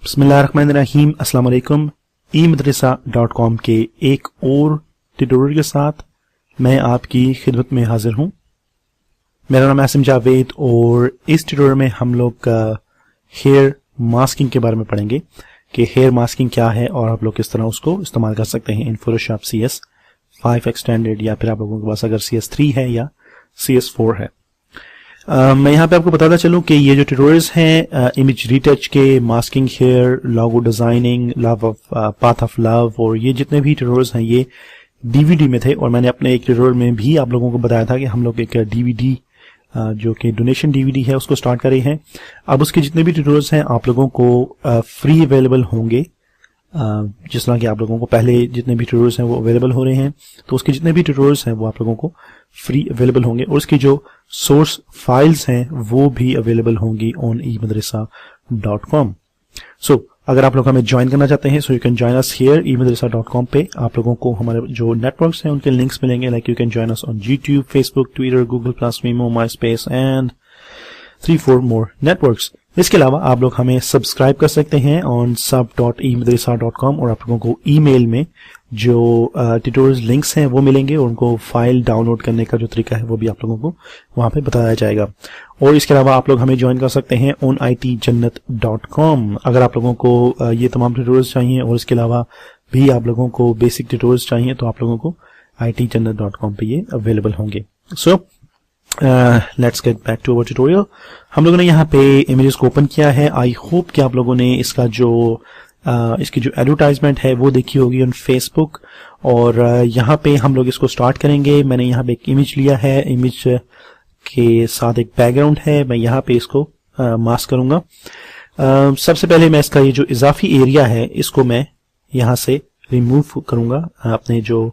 बिस्मिल्लाहिर्रहमानिर्रहीम अस्सलाम वालेकुम। eMadrasa.com के एक और ट्यूटोरियल के साथ मैं आपकी खिदमत में हाजिर हूँ। मेरा नाम आसिम जावेद और इस ट्यूटोरियल में हम लोग हेयर मास्किंग के बारे में पढ़ेंगे कि हेयर मास्किंग क्या है और आप लोग किस तरह उसको इस्तेमाल कर सकते हैं इन फोटोशॉप CS5 एक्सटेंडेड या फिर आप लोगों के पास अगर CS3 है या CS4 है। मैं यहाँ पे आपको बताता चलूं कि ये जो ट्यूटोरियल्स हैं इमेज रीटच के, masking hair, logo designing, love of path of love और ये जितने भी ट्यूटोरियल्स हैं ये डीवीडी में थे और मैंने अपने एक ट्यूटोरियल में भी आप लोगों को बताया था कि हम लोग एक डीवीडी जो कि डोनेशन डीवीडी है उसको स्टार्ट कर रहे हैं। अब उसके जितने भी ट्यूटोरियल्स हैं आप लोगों को फ्री अवेलेबल होंगे। जिस तरह कि आप लोगों को पहले जितने भी ट्यूटोरियल्स हैं वो अवेलेबल हो रहे हैं, तो उसके जितने भी ट्यूटोरियल्स हैं वो आप लोगों को फ्री अवेलेबल होंगे और उसकी जो सोर्स फाइल्स हैं वो भी अवेलेबल होंगी ऑन eMadrasa.com। सो अगर आप लोग हमें ज्वाइन करना चाहते हैं so you can join us here eMadrasa.com पे। आप लोगों को हमारे जो नेटवर्क्स हैं उनके लिंक्स मिलेंगे, like you can join us on YouTube, Facebook, Twitter, Google+, Vimeo, MySpace and 3-4 more networks. इसके अलावा आप लोग हमें सब्सक्राइब कर सकते हैं ऑन sub.eMadrasa.com और आप लोगों को ईमेल में जो ट्यूटोरियल लिंक्स हैं वो मिलेंगे और उनको फाइल डाउनलोड करने का जो तरीका है वो भी आप लोगों को वहां पे बताया जाएगा। और इसके अलावा आप लोग हमें ज्वाइन कर सकते हैं ऑन itjannat.com। अगर आप लोगों को ये तमाम ट्यूटोरियल्स चाहिए और इसके अलावा भी आप लोगों को बेसिक ट्यूटोरियल्स चाहिए तो आप लोगों को itjannat.com पे ये अवेलेबल होंगे। So let's get back to our tutorial. हम लोगों ने यहाँ पे इमेजेस को ओपन किया है। आई होप कि आप लोगों ने इसका जो इसकी जो एडवर्टाइजमेंट है वो देखी होगी ऑन फेसबुक और यहाँ पे हम लोग इसको स्टार्ट करेंगे। मैंने यहाँ पे एक इमेज लिया है, इमेज के साथ एक बैकग्राउंड है। मैं यहाँ पे इसको मास्क करूंगा। सबसे पहले मैं इसका ये जो इजाफी एरिया है इसको मैं यहाँ से रिमूव करूंगा। अपने जो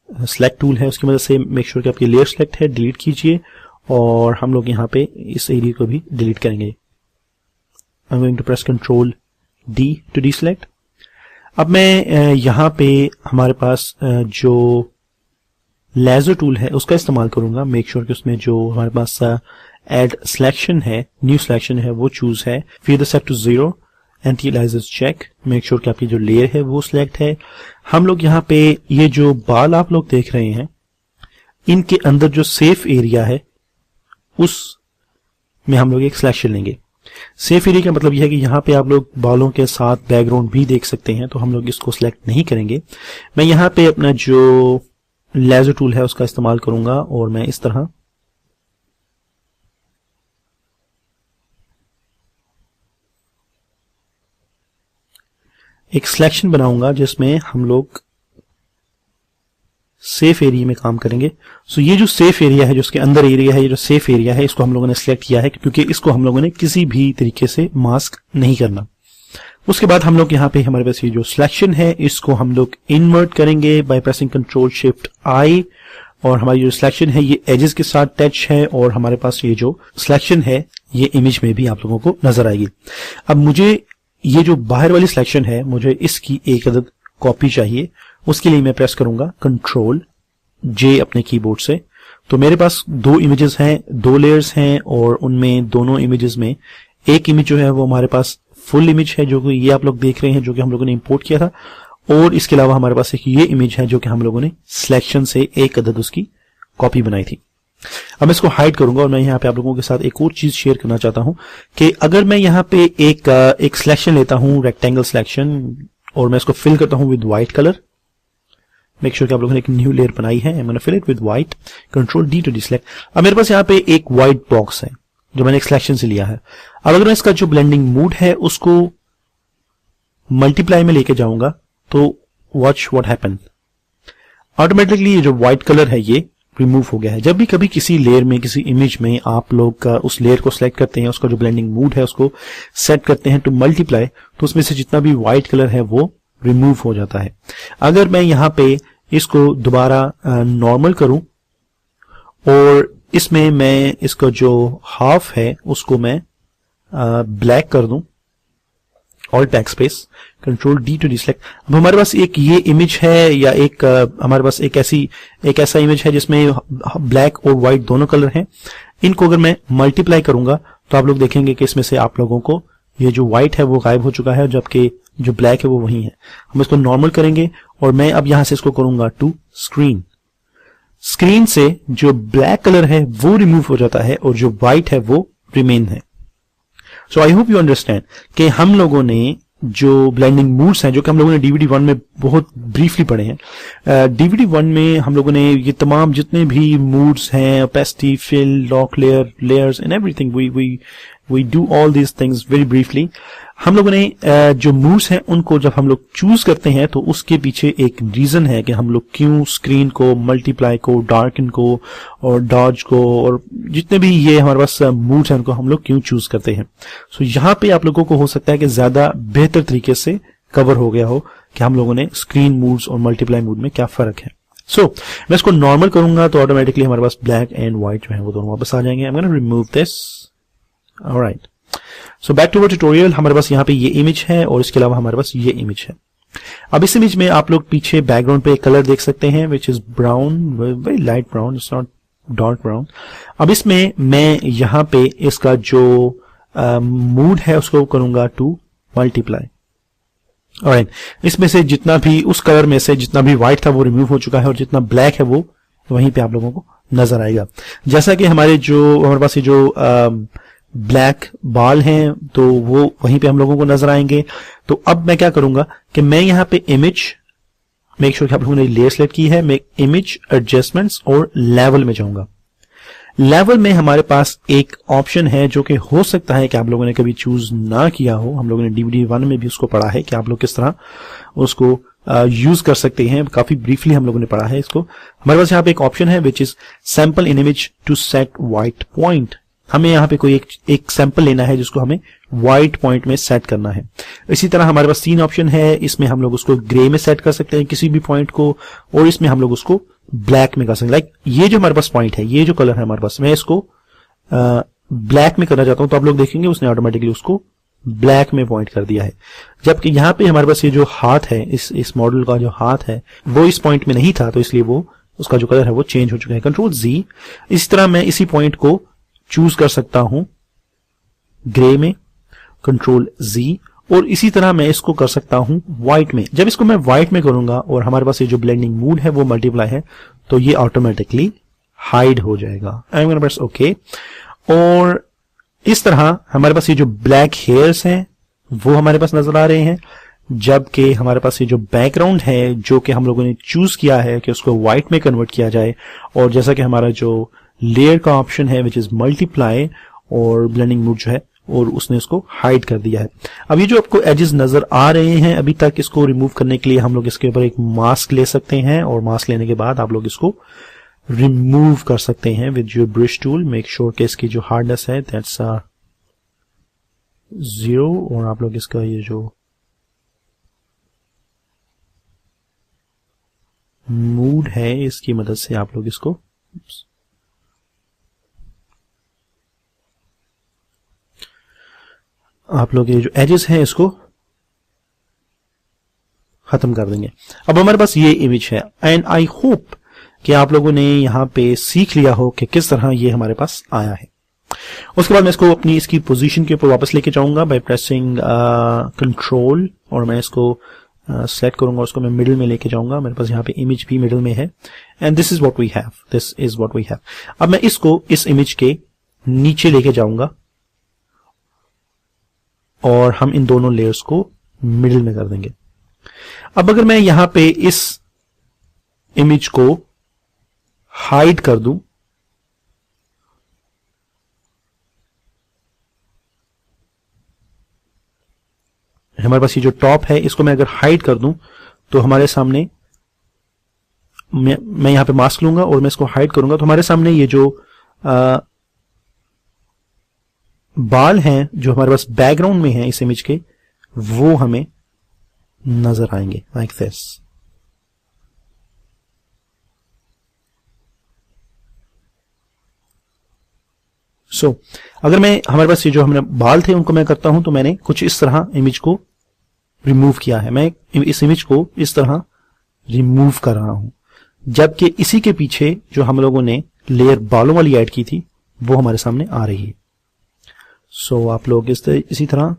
सिलेक्ट टूल है उसकी मदद से मेक श्योर कि आपकी लेयर सिलेक्ट है, डिलीट कीजिए और हम लोग यहाँ पे इस एरिया को भी डिलीट करेंगे। I am going to press Ctrl D to deselect. अब मैं यहाँ पे हमारे पास जो लेजर टूल है उसका इस्तेमाल करूंगा। मेक श्योर कि उसमें जो हमारे पास एड सिलेक्शन है, न्यू सिलेक्शन है वो चूज है। फिर set to 0, anti-aliasing check, make sure कि आपकी जो लेयर है वो सिलेक्ट है। हम लोग यहाँ पे ये जो बाल आप लोग देख रहे हैं इनके अंदर जो सेफ एरिया है उस में हम लोग एक सिलेक्शन लेंगे। सेफ एरिया का मतलब यह है कि यहाँ पे आप लोग बालों के साथ बैकग्राउंड भी देख सकते हैं, तो हम लोग इसको सिलेक्ट नहीं करेंगे। मैं यहाँ पे अपना जो लेजर टूल है उसका इस्तेमाल करूंगा और मैं इस तरह एक सिलेक्शन बनाऊंगा जिसमें हम लोग सेफ एरिया में काम करेंगे। सो ये जो सेफ एरिया है, जो उसके अंदर एरिया है, ये जो सेफ एरिया है इसको हम लोगों ने सिलेक्ट किया है क्योंकि इसको हम लोगों ने किसी भी तरीके से मास्क नहीं करना। उसके बाद हम लोग यहाँ पे हमारे पास ये जो सिलेक्शन है इसको हम लोग इन्वर्ट करेंगे बाय प्रेसिंग Ctrl+Shift+I और हमारी जो सिलेक्शन है ये एजेस के साथ टच है और हमारे पास ये जो सिलेक्शन है ये इमेज में भी आप लोगों को नजर आएगी। अब मुझे ये जो बाहर वाली सिलेक्शन है मुझे इसकी एक अदद कॉपी चाहिए। उसके लिए मैं प्रेस करूंगा Ctrl+J अपने कीबोर्ड से। तो मेरे पास दो इमेजेस हैं, दो लेयर्स हैं और उनमें दोनों इमेजेस में एक इमेज जो है वो हमारे पास फुल इमेज है जो कि ये आप लोग देख रहे हैं जो कि हम लोगों ने इंपोर्ट किया था और इसके अलावा हमारे पास एक ये इमेज है जो कि हम लोगों ने सिलेक्शन से एक अदद उसकी कॉपी बनाई थी। अब मैं इसको हाइड करूंगा और मैं यहाँ पे आप लोगों के साथ एक और चीज शेयर करना चाहता हूं कि अगर मैं यहाँ पे एक सिलेक्शन लेता हूं, रेक्टेंगल सिलेक्शन, और मैं इसको फिल करता हूं with white colour. Make sure कि आप लोगों ने एक न्यू लेयर बनाई है। I am gonna fill it with white, Ctrl D to deselect. अब मेरे पास यहाँ पे एक व्हाइट बॉक्स है जो मैंने एक सिलेक्शन से लिया है। अब अगर मैं इसका जो ब्लेंडिंग मूड है उसको मल्टीप्लाई में लेके जाऊंगा तो वॉच व्हाट हैपन। ऑटोमेटिकली ये जो व्हाइट कलर है ये रिमूव हो गया है। जब भी कभी किसी लेयर में, किसी इमेज में आप लोग उस लेयर को सिलेक्ट करते हैं, उसका जो ब्लेंडिंग मूड है उसको सेट करते हैं टू मल्टीप्लाई, तो उसमें से जितना भी व्हाइट कलर है वो रिमूव हो जाता है। अगर मैं यहाँ पे इसको दोबारा नॉर्मल करूं और इसमें मैं इसका जो हाफ है उसको मैं ब्लैक कर दूं, alt backspace, Ctrl D to deselect. अब हमारे पास एक ये इमेज है या एक हमारे पास एक ऐसा इमेज है जिसमें ब्लैक और व्हाइट दोनों कलर हैं। इनको अगर मैं मल्टीप्लाई करूंगा तो आप लोग देखेंगे कि इसमें से आप लोगों को ये जो व्हाइट है वो गायब हो चुका है, जबकि जो ब्लैक है वो वही है। हम इसको नॉर्मल करेंगे और मैं अब यहां से इसको करूंगा टू स्क्रीन। स्क्रीन से जो ब्लैक कलर है वो रिमूव हो जाता है और जो व्हाइट है वो रिमेन है। सो आई होप यू अंडरस्टैंड कि हम लोगों ने जो ब्लेंडिंग मूड्स हैं, जो कि हम लोगों ने डीवीडी 1 में बहुत ब्रीफली पढ़े हैं। डीवीडी 1 में हम लोगों ने ये तमाम जितने भी मूड्स हैं, opacity, fill, lock layer, layers and everything, we do all these things very briefly. हम लोगों ने जो मूड्स हैं उनको जब हम लोग चूज करते हैं तो उसके पीछे एक रीजन है कि हम लोग क्यों स्क्रीन को, मल्टीप्लाई को, डार्कन को और डॉज को और जितने भी ये हमारे पास मूड्स हैं उनको हम लोग क्यों चूज करते हैं। सो यहाँ पे आप लोगों को हो सकता है कि ज्यादा बेहतर तरीके से कवर हो गया हो कि हम लोगों ने स्क्रीन मूड्स और मल्टीप्लाई मूड में क्या फर्क है। सो मैं इसको नॉर्मल करूंगा तो ऑटोमेटिकली हमारे पास ब्लैक एंड व्हाइट जो है वो दोनों वापस आ जाएंगे। I am gonna remove this. Alright, so back to our tutorial. हमारे पास यहाँ पे ये इमेज है और इसके अलावा हमारे पास ये इमेज है। अब इस इमेज में आप लोग पीछे बैकग्राउंड पे एक कलर देख सकते हैं which is brown, very light brown, it's not dark brown. अब इसमें मैं यहाँ पे इसका जो मूड है उसको करूंगा टू मल्टीप्लाई। ऑलराइट, इसमें से जितना भी उस कलर में से जितना भी व्हाइट था वो रिमूव हो चुका है और जितना ब्लैक है वो वहीं पे आप लोगों को नजर आएगा। जैसा कि हमारे पास ये जो ब्लैक बाल हैं तो वो वहीं पे हम लोगों को नजर आएंगे। तो अब मैं क्या करूंगा कि मैं यहाँ पे इमेज, मेक श्योर कि आप लोगों ने लेयर सेलेक्ट की है, मैं इमेज एडजस्टमेंट्स और लेवल में जाऊंगा। लेवल में हमारे पास एक ऑप्शन है जो कि हो सकता है कि आप लोगों ने कभी चूज ना किया हो। हम लोगों ने डीवीडी 1 में भी उसको पढ़ा है कि आप लोग किस तरह उसको यूज कर सकते हैं। काफी ब्रीफली हम लोगों ने पढ़ा है इसको। हमारे पास यहाँ पे एक ऑप्शन है which is sample in image to set white point. हमें यहाँ पे कोई एक सैंपल लेना है जिसको हमें व्हाइट पॉइंट में सेट करना है। इसी तरह हमारे पास 3 ऑप्शन है। इसमें हम लोग उसको ग्रे में सेट कर सकते हैं किसी भी पॉइंट को, और इसमें हम लोग उसको ब्लैक में कर सकते हैं। लाइक ये जो हमारे पास पॉइंट है, ये जो कलर है हमारे पास, मैं इसको ब्लैक में करना चाहता हूं तो आप लोग देखेंगे उसने ऑटोमेटिकली उसको ब्लैक में पॉइंट कर दिया है। जबकि यहाँ पे हमारे पास ये जो हाथ है, इस मॉडल का जो हाथ है वो इस पॉइंट में नहीं था, तो इसलिए वो उसका जो कलर है वो चेंज हो चुका है। Control Z। इस तरह मैं इसी पॉइंट को चूज कर सकता हूं ग्रे में, कंट्रोल Z, और इसी तरह मैं इसको कर सकता हूं व्हाइट में। जब इसको मैं व्हाइट में करूंगा और हमारे पास ये जो ब्लेंडिंग मूड है वो मल्टीप्लाई है तो ये ऑटोमेटिकली हाइड हो जाएगा। आई एम गोना प्रेस ओके। और इस तरह हमारे पास ये जो ब्लैक हेयर्स हैं वो हमारे पास नजर आ रहे हैं, जबकि हमारे पास ये जो बैकग्राउंड है जो कि हम लोगों ने चूज किया है कि उसको व्हाइट में कन्वर्ट किया जाए, और जैसा कि हमारा जो लेयर का ऑप्शन है विच इज मल्टीप्लाई और ब्लेंडिंग मूड जो है, और उसने इसको हाइड कर दिया है। अब ये जो आपको एजेस नजर आ रहे हैं अभी तक, इसको रिमूव करने के लिए हम लोग इसके ऊपर एक मास्क ले सकते हैं, और मास्क लेने के बाद आप लोग इसको रिमूव कर सकते हैं with your brush tool. Make sure कि इसकी जो हार्डनेस है दैट्स 0, और आप लोग इसका ये जो मूड है इसकी मदद से आप लोग इसको ये जो एजेस हैं इसको खत्म कर देंगे। अब हमारे पास ये इमेज है, एंड आई होप कि आप लोगों ने यहां पे सीख लिया हो कि किस तरह ये हमारे पास आया है। उसके बाद मैं इसको इसकी पोजीशन के ऊपर वापस लेके जाऊंगा बाय प्रेसिंग कंट्रोल, और मैं इसको सेलेक्ट करूंगा, उसको मैं मिडिल में लेके जाऊंगा। मेरे पास यहाँ पे इमेज भी मिडिल में है, and this is what we have. अब मैं इसको इस इमेज के नीचे लेके जाऊंगा और हम इन दोनों लेयर्स को मिडिल में कर देंगे। अब अगर मैं यहां पे इस इमेज को हाइड कर दूं, हमारे पास ये जो टॉप है इसको मैं अगर हाइड कर दूं तो हमारे सामने, मैं यहां पे मास्क लूंगा और मैं इसको हाइड करूंगा तो हमारे सामने ये जो बाल हैं जो हमारे पास बैकग्राउंड में हैं इस इमेज के, वो हमें नजर आएंगे लाइक दिस। सो अगर मैं, हमारे पास ये जो हमने बाल थे उनको मैं करता हूं तो मैंने कुछ इस तरह इमेज को रिमूव किया है। मैं इस इमेज को इस तरह रिमूव कर रहा हूं, जबकि इसी के पीछे जो हम लोगों ने लेयर बालों वाली ऐड की थी वो हमारे सामने आ रही है। सो आप लोग इसी तरह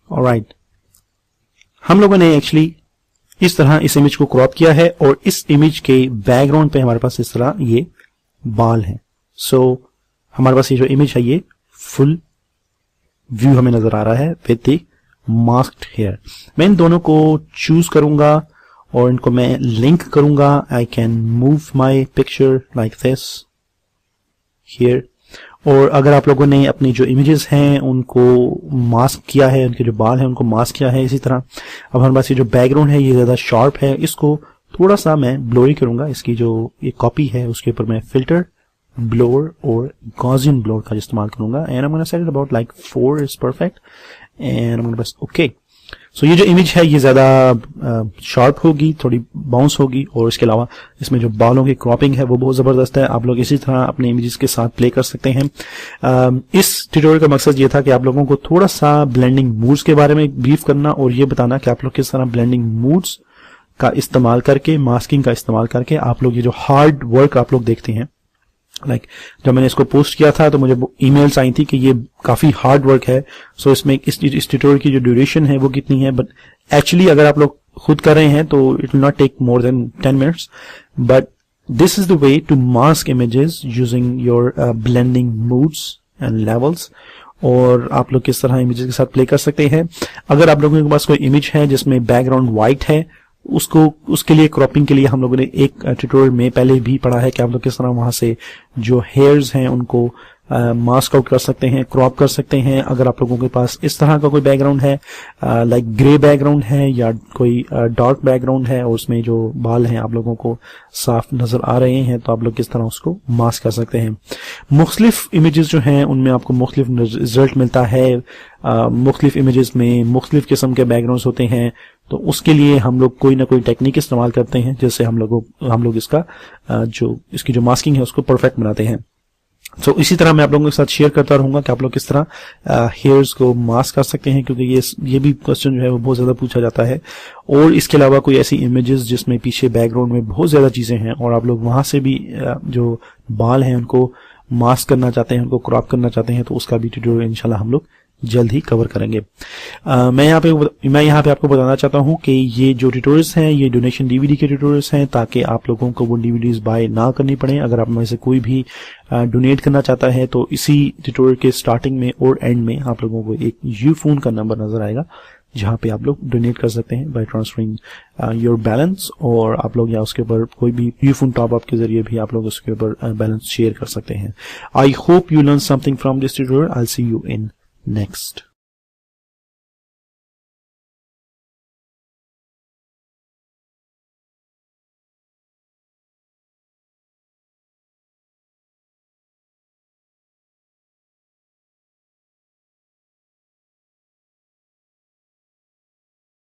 ऑलराइट, हम लोगों ने एक्चुअली इस तरह इस इमेज को क्रॉप किया है और इस इमेज के बैकग्राउंड पे हमारे पास इस तरह ये बाल है। सो हमारे पास ये जो इमेज है ये फुल व्यू हमें नजर आ रहा है विद द मास्क्ड हेयर। मैं इन दोनों को चूज करूंगा और इनको मैं लिंक करूंगा। I can move my picture like this here. और अगर आप लोगों ने अपनी जो इमेजेस हैं उनको मास्क किया है, उनके जो बाल हैं उनको मास्क किया है इसी तरह, अब हमारे पास ये जो बैकग्राउंड है ये ज्यादा शार्प है, इसको थोड़ा सा मैं ब्लोरी करूंगा। इसकी जो ये कॉपी है उसके ऊपर मैं फिल्टर, ब्लोर और गॉसियन ब्लोर का इस्तेमाल करूंगा। And I am gonna set it about like 4 is perfect and I am gonna press okay. So ये जो इमेज है ये ज्यादा शार्प होगी, थोड़ी बाउंस होगी और इसके अलावा इसमें जो बालों की क्रॉपिंग है वो बहुत जबरदस्त है। आप लोग इसी तरह अपने इमेजेस के साथ प्ले कर सकते हैं। इस ट्यूटोरियल का मकसद ये था कि आप लोगों को थोड़ा सा ब्लेंडिंग मूड्स के बारे में ब्रीफ करना और ये बताना कि आप लोग किस तरह ब्लेंडिंग मूड्स का इस्तेमाल करके, मास्किंग का इस्तेमाल करके आप लोग ये जो हार्ड वर्क आप लोग देखते हैं, लाइक जब मैंने इसको पोस्ट किया था तो मुझे ईमेल्स आई थी कि ये काफी हार्ड वर्क है। सो इसमें इस ट्यूटोरियल की जो ड्यूरेशन है वो कितनी है, बट एक्चुअली अगर आप लोग खुद कर रहे हैं तो it will not take more than 10 minutes, but this is the way to mask images using your blending moods and levels. और आप लोग किस तरह इमेजेस के साथ प्ले कर सकते हैं। अगर आप लोगों के पास कोई इमेज है जिसमें बैकग्राउंड व्हाइट है, उसके लिए क्रॉपिंग के लिए हम लोगों ने एक ट्यूटोरियल में पहले भी पढ़ा है कि आप लोग किस तरह वहां से जो हेयर्स हैं उनको मास्क आउट कर सकते हैं, क्रॉप कर सकते हैं। अगर आप लोगों के पास इस तरह का कोई बैकग्राउंड है, लाइक ग्रे बैकग्राउंड है या कोई डार्क बैकग्राउंड है और उसमें जो बाल हैं आप लोगों को साफ नजर आ रहे हैं, तो आप लोग किस तरह उसको मास्क कर सकते हैं। मुख्तलिफ इमेजेस जो हैं उनमें आपको मुख्तलिफ रिजल्ट मिलता है। मुख्तलिफ इमेजेस में मुख्तलिफ किस्म के बैकग्राउंड्स होते हैं, तो उसके लिए हम लोग कोई ना कोई टेक्निक इस्तेमाल करते हैं जिससे हम लोग इसका इसकी जो मास्किंग है उसको परफेक्ट बनाते हैं। सो इसी तरह मैं आप लोगों के साथ शेयर करता रहूंगा कि आप लोग किस तरह हेयर्स को मास्क कर सकते हैं, क्योंकि ये भी क्वेश्चन जो है वो बहुत ज्यादा पूछा जाता है। और इसके अलावा कोई ऐसी इमेजेस जिसमें पीछे बैकग्राउंड में बहुत ज्यादा चीजें हैं और आप लोग वहां से भी जो बाल हैं उनको मास्क करना चाहते हैं, उनको क्रॉप करना चाहते हैं, तो उसका भी ट्यूटोरियल इंशाल्लाह हम लोग जल्द ही कवर करेंगे। मैं यहाँ पे आपको बताना चाहता हूँ कि ये जो ट्यूटोरियल्स हैं ये डोनेशन डीवीडी के ट्यूटोरियल्स हैं, ताकि आप लोगों को वो डीवीडीज बाय ना करनी पड़े। अगर आप में से कोई भी डोनेट करना चाहता है तो इसी ट्यूटोरियल के स्टार्टिंग में और एंड में आप लोगों को एक यूफोन का नंबर नजर आएगा जहां पे आप लोग डोनेट कर सकते हैं बाय ट्रांसफरिंग योर बैलेंस, और आप लोग या उसके ऊपर कोई भी यूफोन टॉप अप के जरिए भी आप लोग उसके ऊपर बैलेंस शेयर कर सकते हैं। I hope you learn something from this tutorial. I will see you in next.